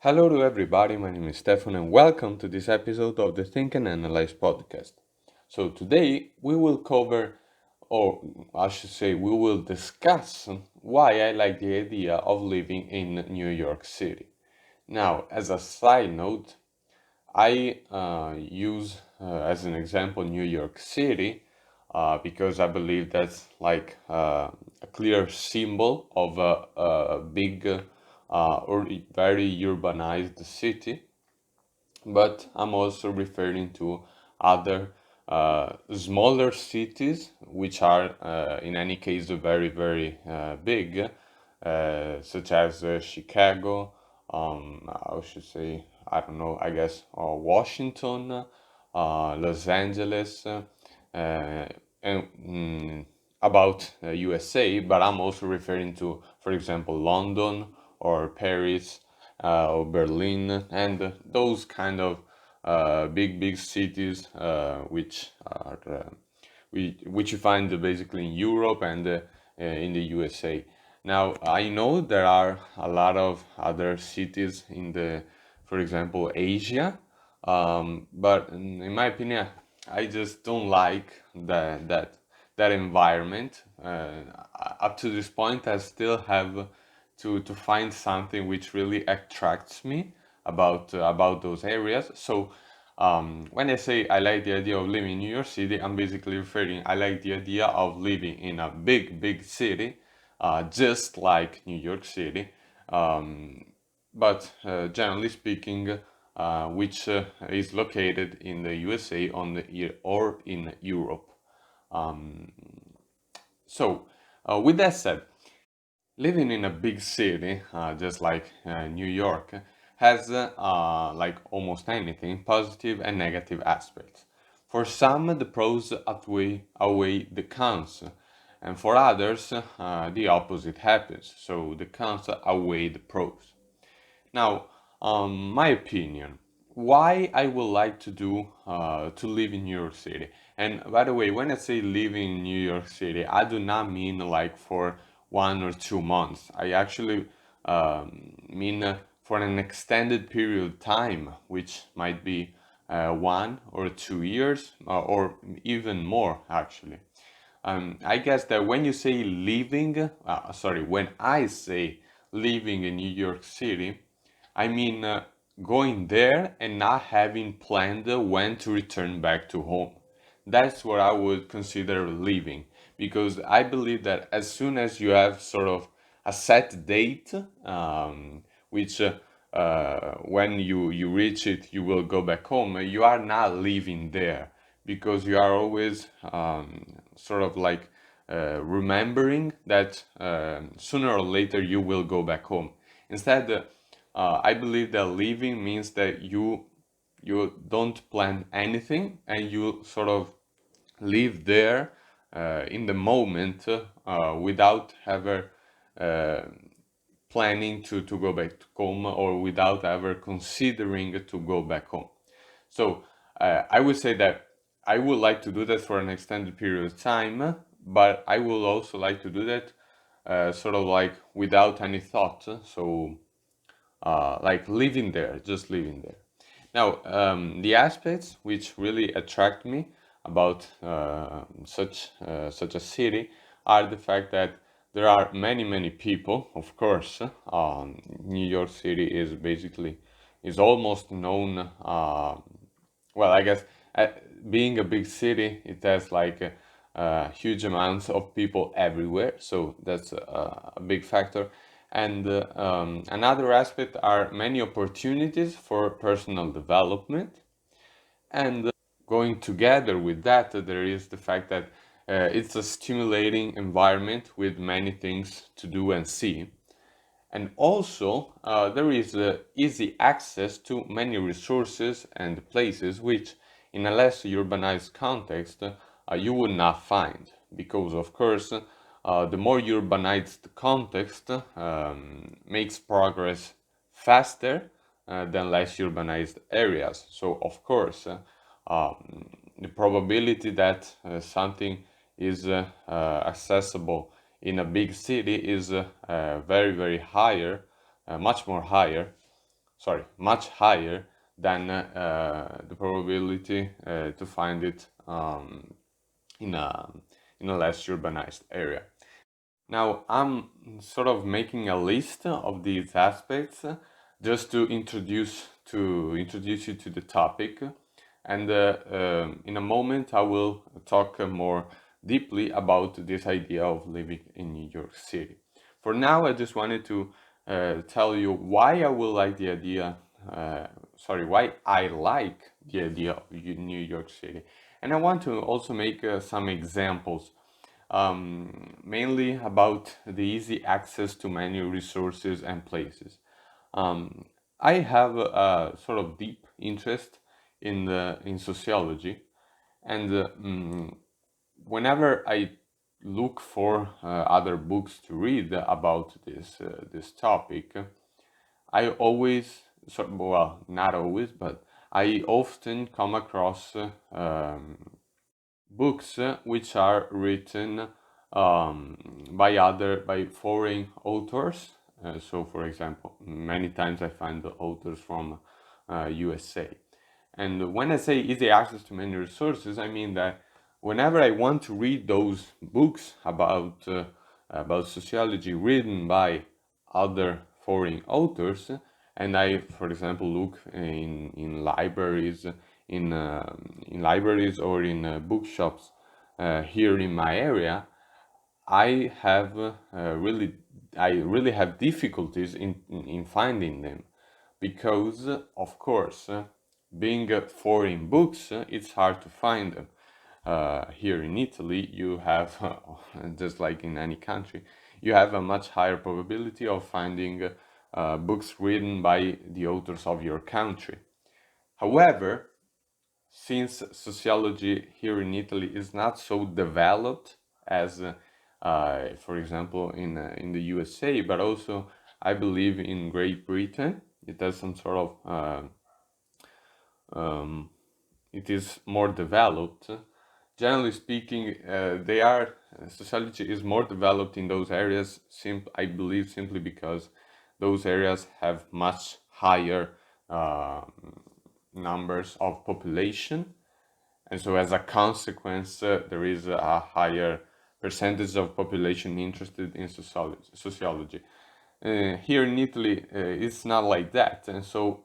Hello to everybody, my name is Stefano and welcome to this episode of the Think and Analyze podcast. So today we will cover, or I should say we will discuss why I like the idea of living in New York City. Now, as a side note, I use as an example New York City because I believe that's like a clear symbol of a big or very urbanized city. But I'm also referring to other smaller cities, which are in any case very big, such as Chicago, I should say, I don't know, I guess Washington, Los Angeles, and about USA, but I'm also referring to, for example, London or Paris or Berlin and those kind of big cities which are which you find basically in Europe and in the USA. Now, I know there are a lot of other cities in the, for example, Asia, but in my opinion, I just don't like that environment. Up to this point, I still have to find something which really attracts me about those areas. So when I say I like the idea of living in New York City, I'm basically referring I like the idea of living in a big city, just like New York City, but generally speaking, which is located in the USA or in Europe. Um, with that said, living in a big city, just like New York, has like almost anything, positive and negative aspects. For some, the pros outweigh the cons, and for others, the opposite happens. So the cons outweigh the pros. Now, my opinion, why I would like to live in New York City. And by the way, when I say living in New York City, I do not mean like for 1 or 2 months. I actually mean for an extended period of time, which might be 1 or 2 years, or even more actually. I guess that when you say when I say living in New York City, I mean going there and not having planned when to return back to home. That's what I would consider living, because I believe that as soon as you have sort of a set date, which when you reach it, you will go back home. You are not living there because you are always sort of like remembering that sooner or later you will go back home. Instead, I believe that living means that you don't plan anything and you sort of live there in the moment without ever uh, planning to go back home or without ever considering to go back home. So I would say that I would like to do that for an extended period of time, but I would also like to do that sort of like without any thought. So like living there, just living there. Now, the aspects which really attract me about such a city are the fact that there are many people. Of course, New York City is almost known. Well, I guess uh, being a big city, it has like huge amounts of people everywhere, so that's a big factor. And another aspect are many opportunities for personal development. And going together with that, there is the fact that it's a stimulating environment with many things to do and see. And also, there is easy access to many resources and places which, in a less urbanized context, you would not find. Because, of course, the more urbanized the context makes progress faster than less urbanized areas. So, of course, the probability that something is accessible in a big city is very higher, much more higher much higher than the probability to find it in a less urbanized area. Now, I'm sort of making a list of these aspects just to introduce you to the topic, and in a moment I will talk more deeply about this idea of living in New York City. For now, I just wanted to tell you why I will like the idea. Why I like the idea of New York City, and I want to also make some examples, mainly about the easy access to many resources and places. Um, I have a sort of deep interest in sociology, and whenever I look for other books to read about this topic, I always, well, not always, but I often come across books which are written by foreign authors. So, for example, many times I find the authors from USA. And when I say easy access to many resources, I mean that whenever I want to read those books about sociology written by other foreign authors, and I, for example, look in libraries or in bookshops here in my area, I have really I really have difficulties in finding them, because of course, being foreign books, it's hard to find them. Here in Italy, you have, just like in any country, you have a much higher probability of finding books written by the authors of your country. However, since sociology here in Italy is not so developed as, for example, in the USA, but also I believe in Great Britain, it has some sort of it is more developed. Generally speaking, they are sociology is more developed in those areas. I believe simply because those areas have much higher uh, numbers of population, and so as a consequence, there is a higher percentage of population interested in sociology. Here in Italy, it's not like that, and so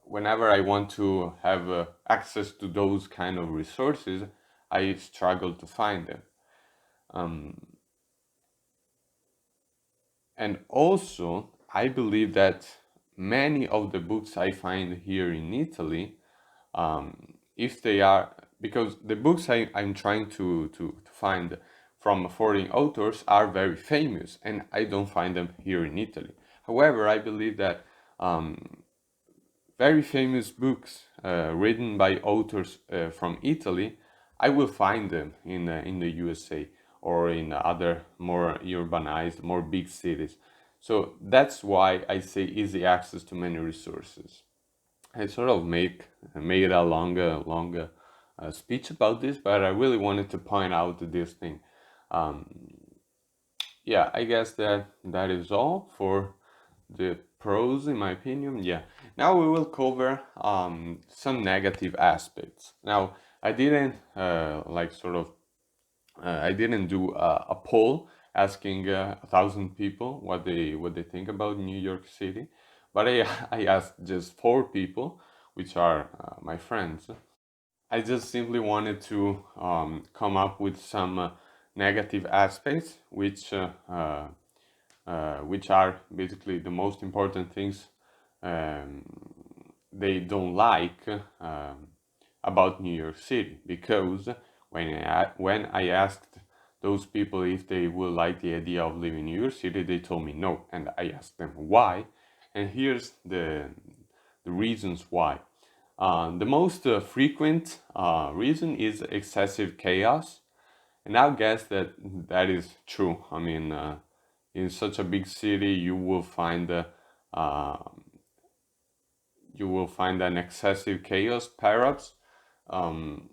whenever I want to have access to those kind of resources, I struggle to find them. And also, I believe that many of the books I find here in Italy, if they are, because the books I'm trying to find from foreign authors are very famous, and I don't find them here in Italy. However, I believe that very famous books written by authors from Italy, I will find them in the USA or in other more urbanized, more big cities. So that's why I say easy access to many resources. I sort of made a longer speech about this, but I really wanted to point out this thing. Um, yeah, I guess that is all for the pros, in my opinion. Yeah. Now we will cover some negative aspects. Now, I didn't I didn't do a poll asking 1,000 people what they think about New York City, but I asked just 4 people, which are my friends. I just simply wanted to come up with some negative aspects, which are basically the most important things um, they don't like about New York City. Because when I asked those people if they would like the idea of living in New York City, they told me no, and I asked them why, and here's the reasons why. The most frequent reason is excessive chaos, and I guess that is true. I mean, in such a big city, uh, you will find an excessive chaos, perhaps. Um,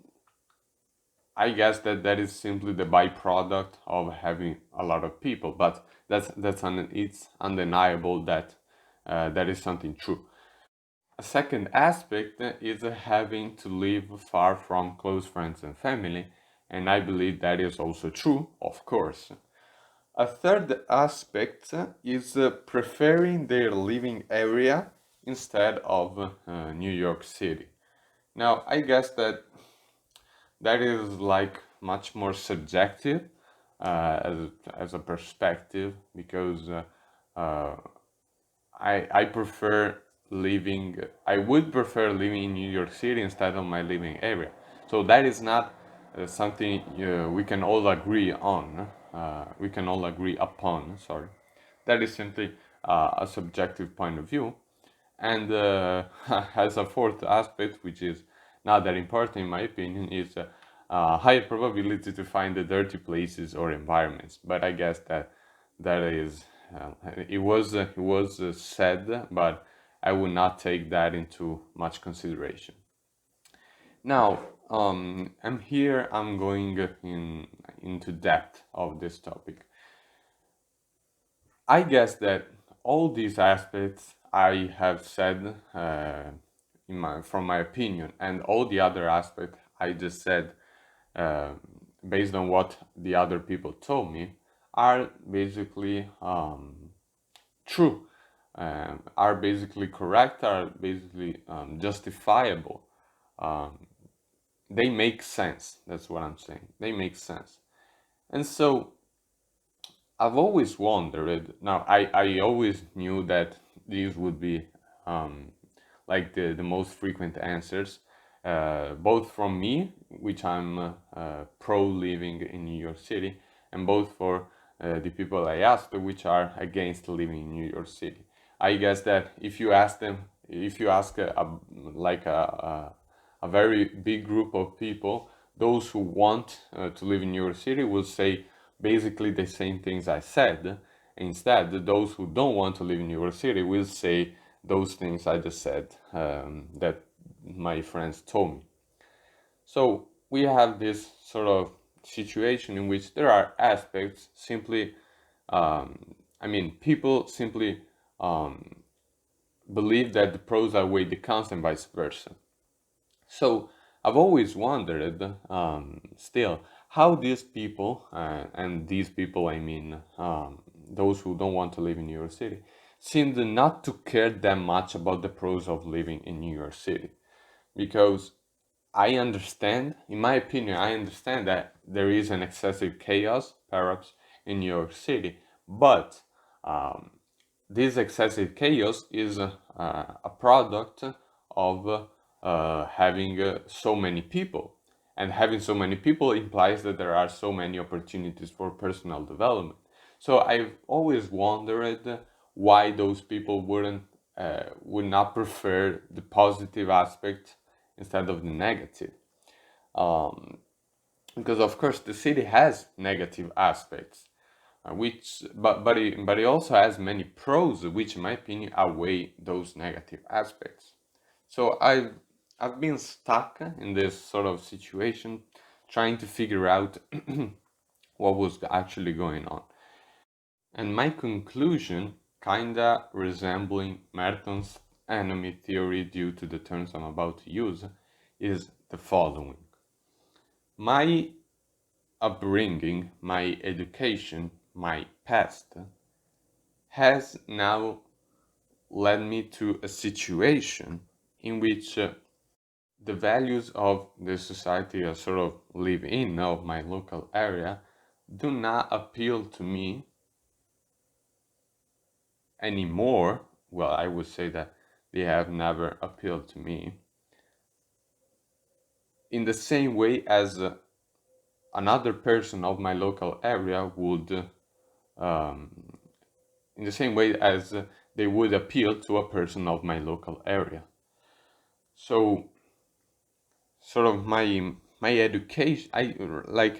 I guess that is simply the byproduct of having a lot of people, but it's undeniable that that is something true. A second aspect is having to live far from close friends and family, and I believe that is also true, of course. A third aspect is preferring their living area instead of New York City. Now, I guess that is like much more subjective as a perspective because uh, I prefer living. I would prefer living in New York City instead of my living area. So that is not something we can all agree on. We can all agree upon. Sorry, that is simply a subjective point of view. And as a fourth aspect, which is not that important in my opinion, is higher probability to find the dirty places or environments. But I guess that is it was said, but I would not take that into much consideration. Now, I'm here. I'm going into depth of this topic. I guess that all these aspects I have said from my opinion, and all the other aspects I just said uh, based on what the other people told me are basically true, are basically correct, are basically justifiable. Um, they make sense. That's what I'm saying. They make sense. And so I've always wondered. Now, I always knew that these would be um, like the most frequent answers, both from me, which I'm pro living in New York City, and both for the people I asked, which are against living in New York City. I guess that if you ask like a very big group of people, those who want to live in New York City will say basically the same things I said. Instead, those who don't want to live in New York City will say those things I just said that my friends told me. So we have this sort of situation in which there are aspects simply, people simply believe that the pros outweigh the cons and vice versa. So I've always wondered, still, how these people, and these people I mean those who don't want to live in New York City, seem to not to care that much about the pros of living in New York City. Because I understand, in my opinion, I understand that there is an excessive chaos, perhaps, in New York City, but um, this excessive chaos is a product of having so many people. And having so many people implies that there are so many opportunities for personal development. So I've always wondered why those people would not prefer the positive aspect instead of the negative. Um, because of course the city has negative aspects, which but it also has many pros, which in my opinion outweigh those negative aspects. So I've been stuck in this sort of situation, trying to figure out what was actually going on. And my conclusion, kinda resembling Merton's enemy theory due to the terms I'm about to use, is the following. My upbringing, my education, my past has now led me to a situation in which the values of the society I sort of live in, of my local area, do not appeal to me anymore. Well, I would say that they have never appealed to me in the same way as another person of my local area would, um, in the same way as they would appeal to a person of my local area. So sort of my education, I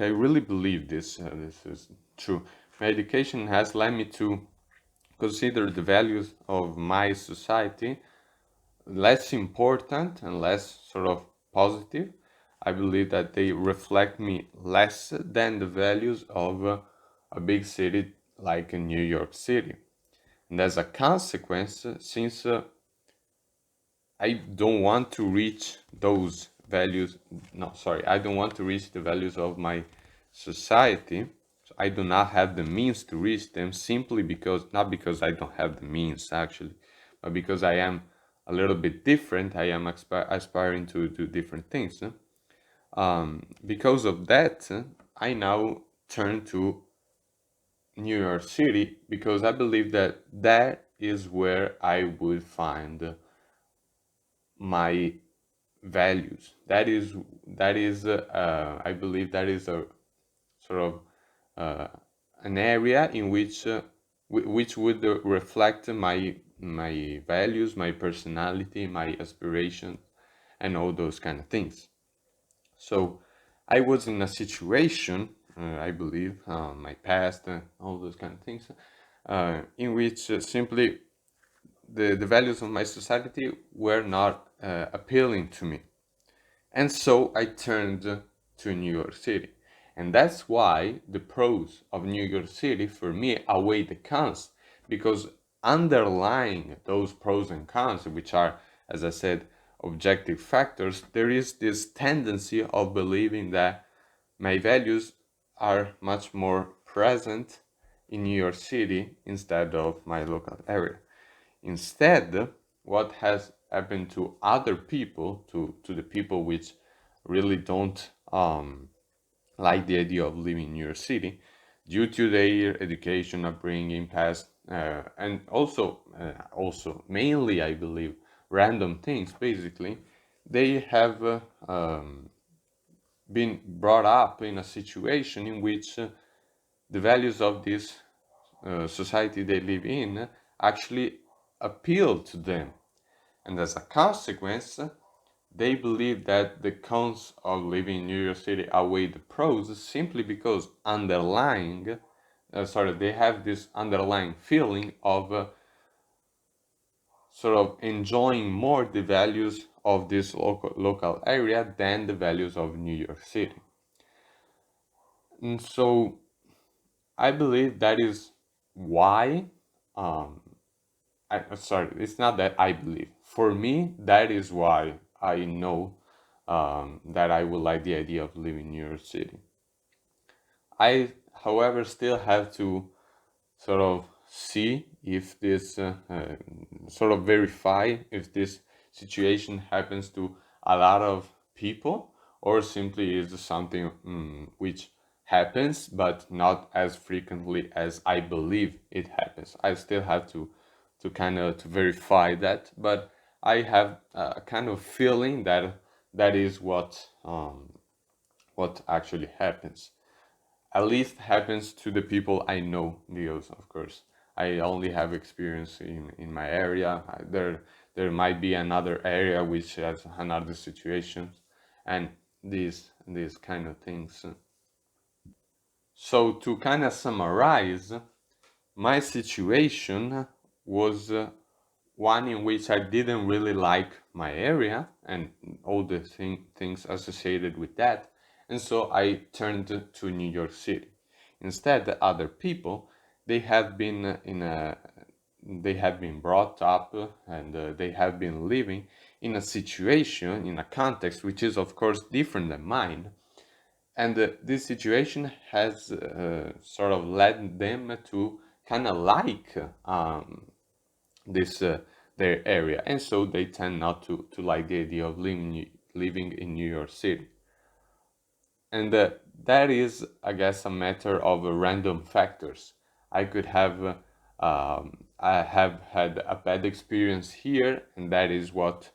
really believe this is true. My education has led me to consider the values of my society less important and less sort of positive. I believe that they reflect me less than the values of a big city like in New York City. And as a consequence, since I don't want to reach those values. No, sorry, I don't want to reach the values of my society. So I do not have the means to reach them, simply because, not because I don't have the means actually, but because I am a little bit different. I am aspiring to do different things. Because of that, I now turn to New York City, because I believe that that is where I would find my values. I believe that is a sort of uh, an area in which which would reflect my values, my personality, my aspirations, and all those kind of things. So I was in a situation, I believe, my past, all those kind of things, in which simply the values of my society were not appealing to me. And so I turned to New York City. And that's why the pros of New York City for me outweigh the cons, because underlying those pros and cons, which are, as I said, objective factors, there is this tendency of believing that my values are much more present in New York City instead of my local area. Instead, what has happened to other people, to the people which really don't like the idea of living in New York City, due to their education, upbringing, past, and also mainly, I believe, random things. Basically, they have been brought up in a situation in which the values of this society they live in actually appeal to them. And as a consequence, they believe that the cons of living in New York City outweigh the pros, simply because they have this underlying feeling of sort of enjoying more the values of this local area than the values of New York City. And so I believe that is why, um, sorry, it's not that I believe. For me, that is why I know that I would like the idea of living in New York City. I, however, still have to sort of see if this, sort of verify if this situation happens to a lot of people, or simply is something which happens but not as frequently as I believe it happens. I still have to kind of to verify that, but I have a kind of feeling that that is what actually happens. At least happens to the people I know, because of course I only have experience in my area. There might be another area which has another situation, and these kind of things. So to kind of summarize, my situation was one in which I didn't really like my area and all the things associated with that, and so I turned to New York City. Instead, the other people, they have been they have been brought up and they have been living in a situation, in a context which is of course different than mine, and this situation has sort of led them to kind of like this their area, and so they tend not to like the idea of living in New York City. And that is, I guess, a matter of random factors. I could have I have had a bad experience here, and that is what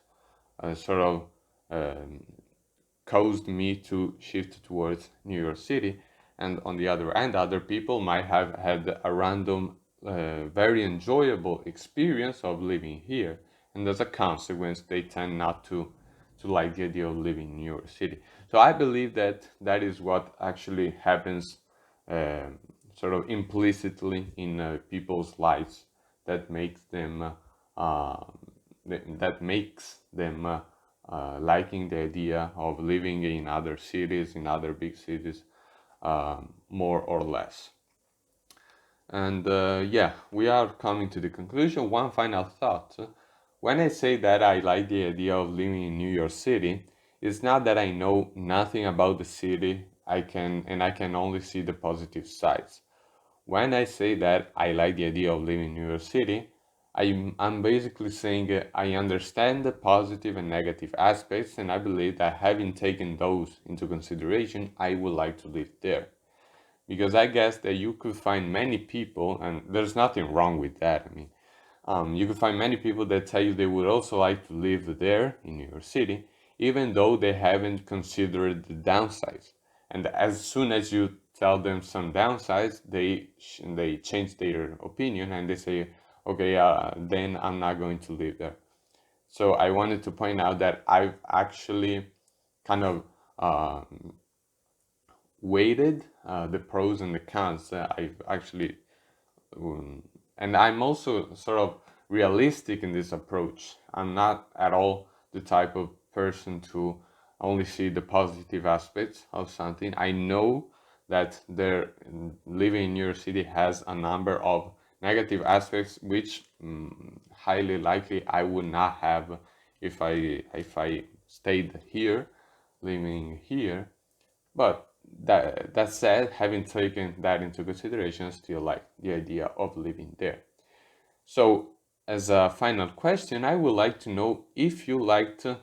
sort of um, caused me to shift towards New York City. And on the other hand, other people might have had a random, very enjoyable experience of living here, and as a consequence, they tend not to like the idea of living in New York City. So I believe that that is what actually happens, um sort of implicitly in people's lives, that makes them that makes them liking the idea of living in other cities, in other big cities, more or less. And yeah, we are coming to the conclusion. One final thought. when I say that I like the idea of living in New York City, it's not that I know nothing about the city. I can only see the positive sides. When I say that I like the idea of living in New York City, I'm basically saying I understand the positive and negative aspects, and I believe that having taken those into consideration, I would like to live there. Because I guess that you could find many people, and there's nothing wrong with that. I mean, you could find many people that tell you they would also like to live there in New York City, even though they haven't considered the downsides. And as soon as you tell them some downsides, they change their opinion and they say, okay, then I'm not going to live there. So I wanted to point out that I've actually kind of uh, weighted the pros and the cons. I've actually um, and I'm also sort of realistic in this approach. I'm not at all the type of person to only see the positive aspects of something. I know that living in New York City has a number of negative aspects, which highly likely I would not have if I stayed here, living here. But that said, having taken that into consideration, I still like the idea of living there. So, as a final question, I would like to know if you like the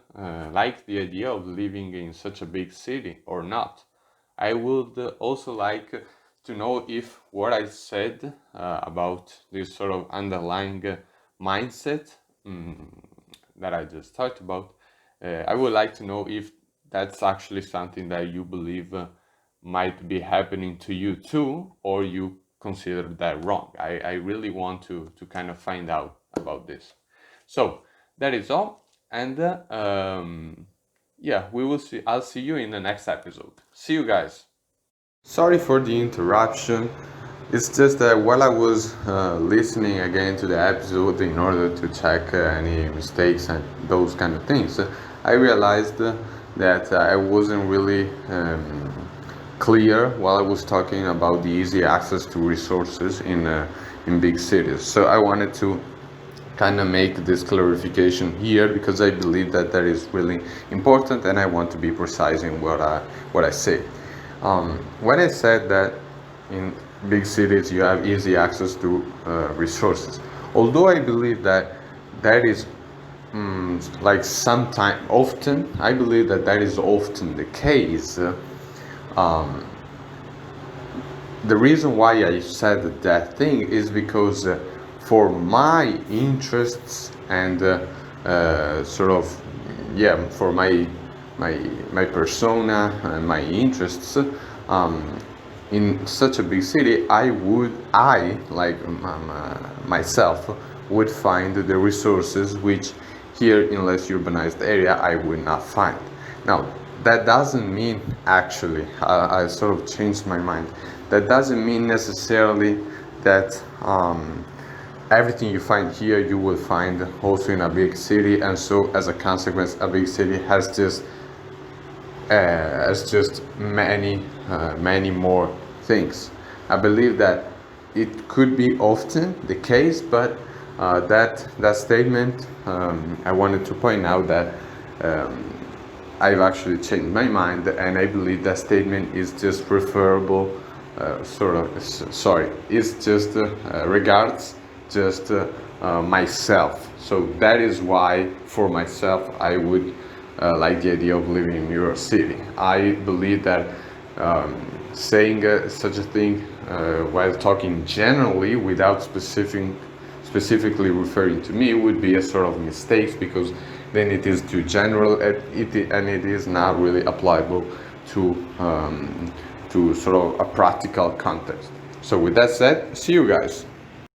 idea of living in such a big city or not. I would also like to know if what I said about this sort of underlying mindset that I just talked about, I would like to know if that's actually something that you believe might be happening to you too, or you consider that wrong. I really want to kind of find out about this. So that is all. And yeah, we will see. I'll see you in the next episode. See you guys. Sorry for the interruption. It's just that while I was listening again to the episode in order to check any mistakes and those kind of things, I realized that I wasn't really clear while I was talking about the easy access to resources in big cities. So I wanted to kind of make this clarification here because I believe that that is really important, and I want to be precise in what I say. When I said that in big cities you have easy access to resources, although I believe that that is like sometimes often, I believe that that is often the case. The reason why I said that thing is because for my interests and sort of for my persona and my interests in such a big city, I like myself would find the resources which here in less urbanized area I would not find. Now that doesn't mean, actually, I sort of changed my mind. That doesn't mean necessarily that everything you find here you will find also in a big city, and so as a consequence a big city has just many more things. I believe that it could be often the case, but that statement, I wanted to point out that I've actually changed my mind, and I believe that statement is just referable, it's just regards just myself. So that is why, for myself, I would like the idea of living in New York City. I believe that saying such a thing while talking generally without specifically referring to me would be a sort of mistake, because then it is too general and it is not really applicable to sort of a practical context. So with that said, see you guys.